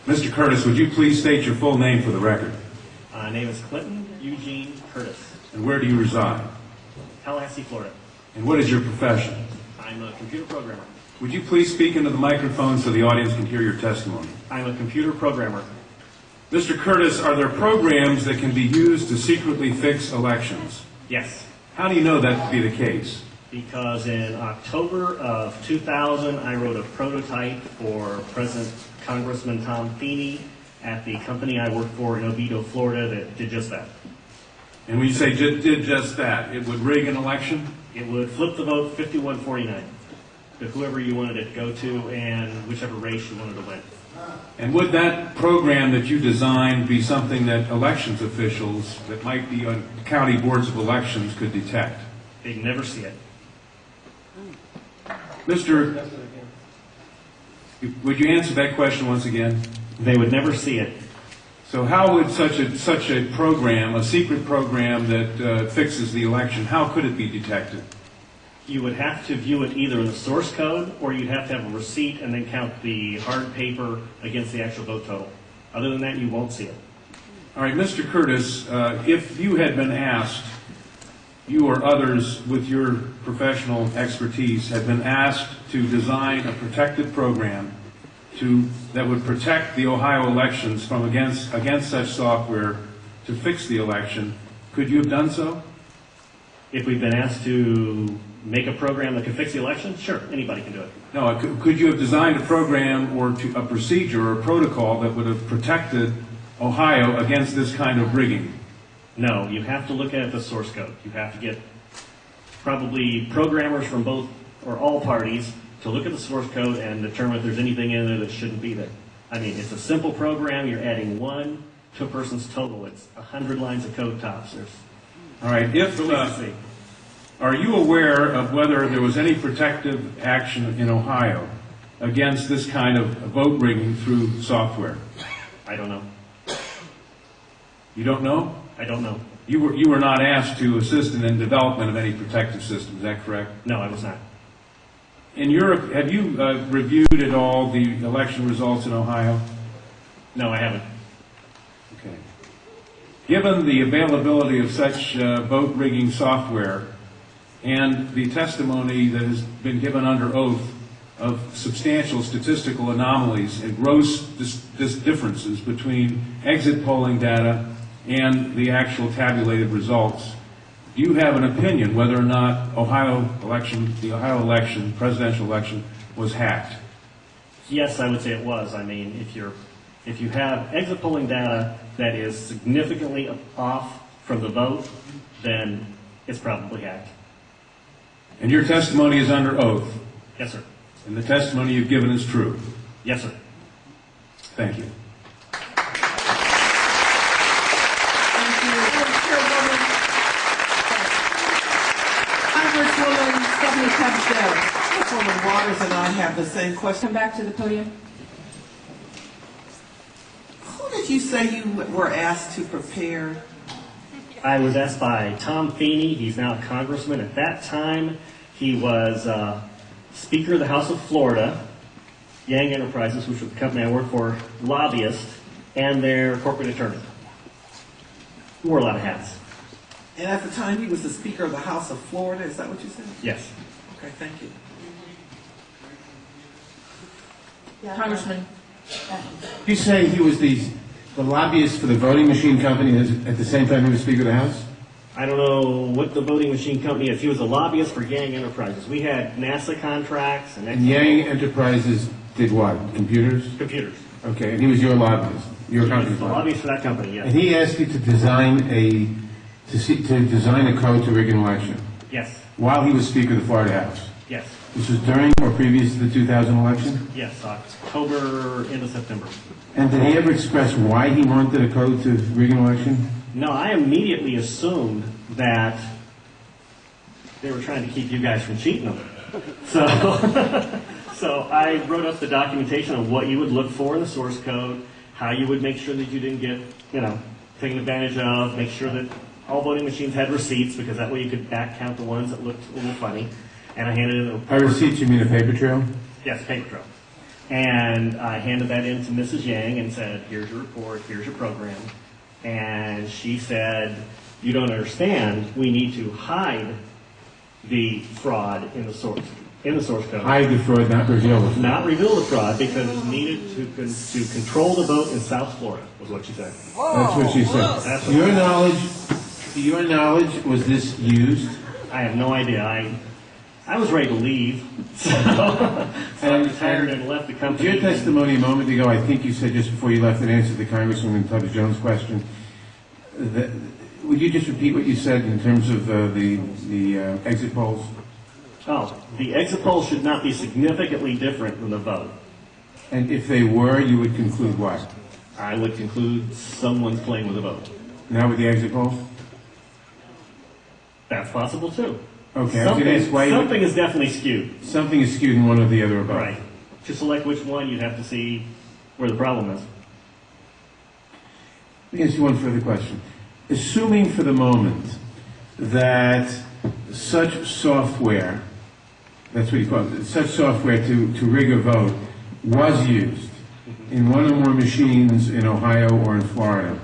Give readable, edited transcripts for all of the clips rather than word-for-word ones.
Mr. Curtis, would you please state your full name for the record? My name is Clinton Eugene Curtis. And where do you reside? Tallahassee, Florida. And what is your profession? I'm a computer programmer. Would you please speak into the microphone so the audience can hear your testimony? I'm a computer programmer. Mr. Curtis, are there programs that can be used to secretly fix elections? Yes, How do you know that to be the case? because in October of 2000, I wrote a prototype for President Congressman Tom Feeney at the company I work for in Oviedo, Florida, that did just that. And when you say did just that, it would rig an election? It would flip the vote 51-49 to whoever you wanted it to go to and whichever race you wanted to win. And would that program that you designed be something that elections officials that might be on county boards of elections could detect? They'd never see it. Mr. Would you answer that question once again? They would never see it. So how would such a program, a secret program that fixes the election, how could it be detected? You would have to view it either in the source code, or you'd have to have a receipt and then count the hard paper against the actual vote total. Other than that, you won't see it. All right, Mr. Curtis, if you had been asked, you or others with your professional expertise had been asked to design a protective program that would protect the Ohio elections from against such software to fix the election, could you have done so? If we've been asked to make a program that can fix the election, sure, anybody can do it. No, could you have designed a program or a procedure or a protocol that would have protected Ohio against this kind of rigging? No, you have to look at the source code. You have to get probably programmers from both or all parties to look at the source code and determine if there's anything in there that shouldn't be there. I mean, it's a simple program. You're adding 1 to a person's total. It's 100 lines of code tops. All right. Are you aware of whether there was any protective action in Ohio against this kind of vote rigging through software? I don't know. You don't know? I don't know. You were not asked to assist in the development of any protective system. Is that correct? No, I was not. In Europe, have you reviewed at all the election results in Ohio? No, I haven't. Okay. Given the availability of such vote rigging software and the testimony that has been given under oath of substantial statistical anomalies and gross differences between exit polling data and the actual tabulated results, do you have an opinion whether or not the Ohio election, presidential election, was hacked? Yes, I would say it was. I mean, if you have exit polling data that is significantly off from the vote, then it's probably hacked. And your testimony is under oath? Yes, sir. And the testimony you've given is true? Yes, sir. Thank you. Councilwoman Waters and I have the same question. Come back to the podium. Who did you say you were asked to prepare? I was asked by Tom Feeney. He's now a congressman. At that time, he was Speaker of the House of Florida, Yang Enterprises, which was the company I work for, lobbyist, and their corporate attorney. He wore a lot of hats. And at the time, he was the Speaker of the House of Florida. Is that what you said? Yes. Okay, thank you. Congressman. You say he was the lobbyist for the voting machine company at the same time he was Speaker of the House? I don't know what the voting machine company is. He was a lobbyist for Yang Enterprises. We had NASA contracts and Yang Enterprises did what? Computers? computers. Okay, and he was your lobbyist. Your He was company's the lobbyist. lobbyist for that company, yes. And he asked you to design a code to rig an election Yes. while he was Speaker of the Florida House. Yes. This was during or previous to the 2000 election? Yes. October into September. And did he ever express why he wanted a code to rig an election? No, I immediately assumed that they were trying to keep you guys from cheating them. So, so I wrote up the documentation on what you would look for in the source code, how you would make sure that you didn't get, taken advantage of, make sure that all voting machines had receipts, because that way you could back count the ones that looked a little funny. And I handed it By receipts, you mean a paper trail? Yes, paper trail. And I handed that in to Mrs. Yang and said, here's your report, here's your program. And she said, you don't understand, we need to hide the fraud in the source code. Hide the fraud, not reveal the fraud. Not reveal the fraud because it's needed to control the vote in South Florida, was what she said. That's what she said. That's To your knowledge, was this used? I have no idea. I was ready to leave, so I retired and left the company. Your testimony a moment ago, I think you said just before you left in answer to Congresswoman Tubbs Jones' question, would you just repeat what you said in terms of the exit polls? Oh, the exit polls should not be significantly different than the vote. And if they were, you would conclude what? I would conclude someone's playing with the vote. Not with the exit polls? That's possible too. Okay, I was going to ask why something is definitely skewed. something is skewed in one or the other about. Right. To select which one, you'd have to see where the problem is. Let me ask you one further question. Assuming for the moment that such software, that's what you call it, such software to rig a vote was used in one or more machines in Ohio or in Florida,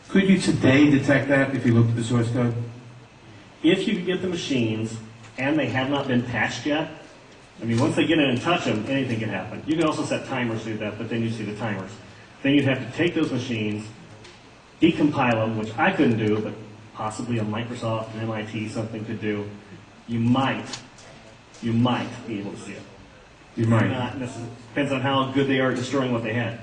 could you today detect that if you looked at the source code? If you could get the machines and they have not been patched yet, I mean, once they get in and touch them, anything can happen. You can also set timers to that, but then you see the timers. Then you'd have to take those machines, decompile them, which I couldn't do, but possibly a Microsoft, an MIT, something could do. You might be able to see it. You might. Not necessarily. Depends on how good they are at destroying what they had.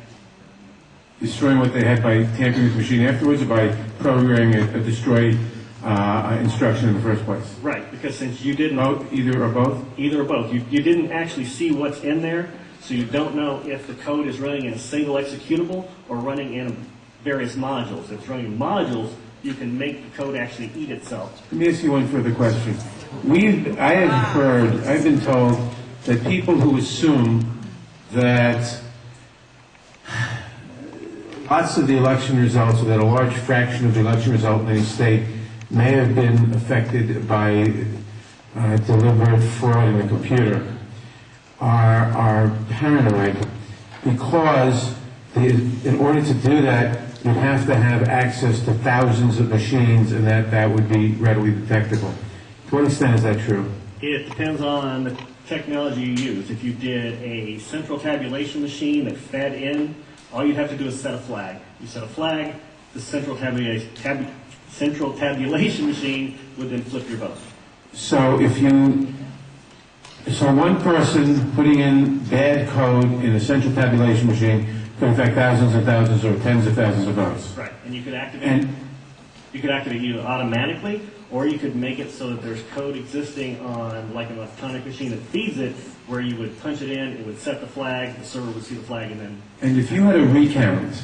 Destroying what they had by tampering with the machine afterwards or by programming a destroy instruction in the first place? Right, because since you didn't... Either or both? Either or both. You didn't actually see what's in there, so you don't know if the code is running in a single executable or running in various modules. If it's running in modules, you can make the code actually eat itself. Let me ask you one further question. I've been told that people who assume that lots of the election results, or that a large fraction of the election result in any state may have been affected by deliberate fraud in the computer, are paranoid because in order to do that, you have to have access to thousands of machines, and that would be readily detectable. To what extent is that true? It depends on the technology you use. If you did a central tabulation machine that fed in, all you'd have to do is set a flag. You set a flag, the central tabulation machine would then flip your vote. So one person putting in bad code in a central tabulation machine could affect thousands and thousands or tens of thousands of votes. Right, and you could activate either automatically, or you could make it so that there's code existing on like an electronic machine that feeds it, where you would punch it in, it would set the flag, the server would see the flag, and then... And if you had a recount,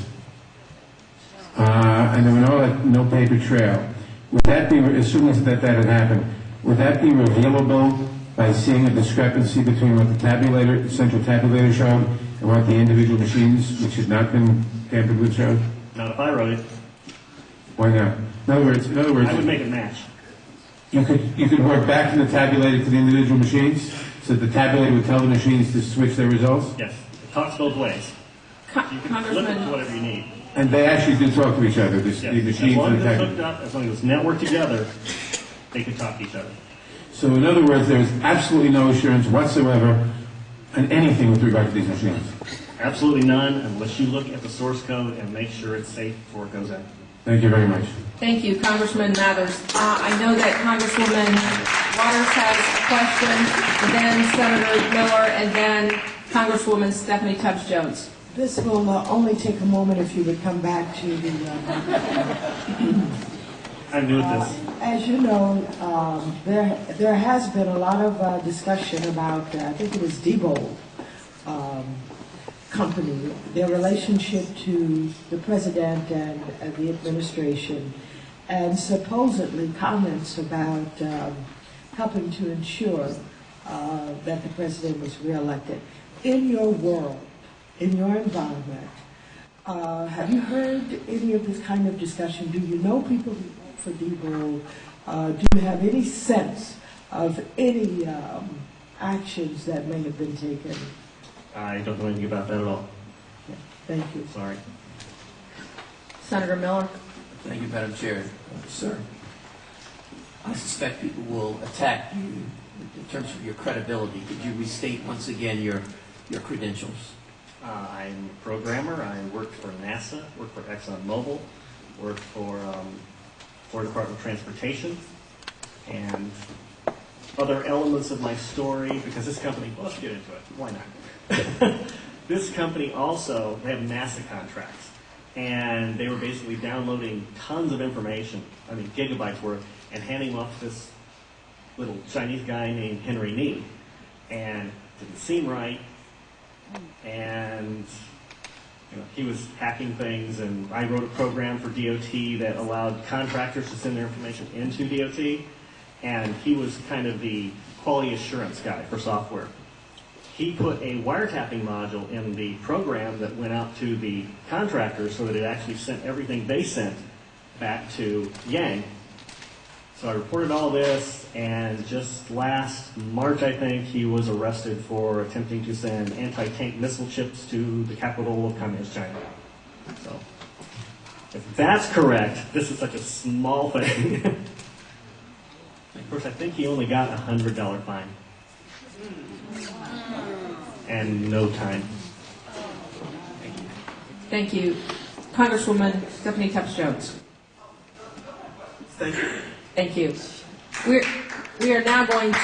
and there were no paper trail, would that be, assuming that had happened, would that be revealable by seeing a discrepancy between what the central tabulator showed and what the individual machines, which had not been tampered with, showed? Not if I wrote it. Why not? In other words, I would make it match. You could work back from the tabulator to the individual machines, so that the tabulator would tell the machines to switch their results? Yes, it talks both ways. You can flip it to whatever you need. And they actually do talk to each other, the machines As long and as the it's tabulator. hooked up, as long as it's networked together, they can talk to each other. So in other words, there's absolutely no assurance whatsoever on anything with regard to these machines. Absolutely none, unless you look at the source code and make sure it's safe before it goes out. Thank you very much. Thank you, Congressman Mathers. I know that Congresswoman Waters has a question, and then Senator Miller, and then Congresswoman Stephanie Tubbs Jones. This will only take a moment if you would come back to the... I'm new at this. As you know, there has been a lot of discussion about, I think it was Diebold Company, their relationship to the president and the administration, and supposedly comments about helping to ensure that the president was reelected. In your world, in your environment, have you heard any of this kind of discussion? Do you know people for Diebold? Do you have any sense of any actions that may have been taken I don't know anything about that at all. Thank you. Sorry. Senator Miller? Thank you, Madam Chair. Sir, I suspect people will attack you in terms of your credibility. Could you restate once again your credentials? I'm a programmer. I worked for NASA, worked for ExxonMobil, worked for Department of Transportation, and other elements of my story, because this company, well, let's get into it. Why not? This company also, they have NASA contracts, and they were basically downloading tons of information, I mean gigabytes worth, and handing them off to this little Chinese guy named Henry Nee, and it didn't seem right, and he was hacking things, and I wrote a program for DOT that allowed contractors to send their information into DOT, and he was kind of the quality assurance guy for software. He put a wiretapping module in the program that went out to the contractors so that it actually sent everything they sent back to Yang. So I reported all this, and just last March, I think, he was arrested for attempting to send anti-tank missile chips to the capital of Communist China. So, if that's correct, this is such a small thing. Of course, I think he only got a $100 fine. And no time. Thank you. Congresswoman Stephanie Tubbs Jones. Thank you. Thank you. We are now going to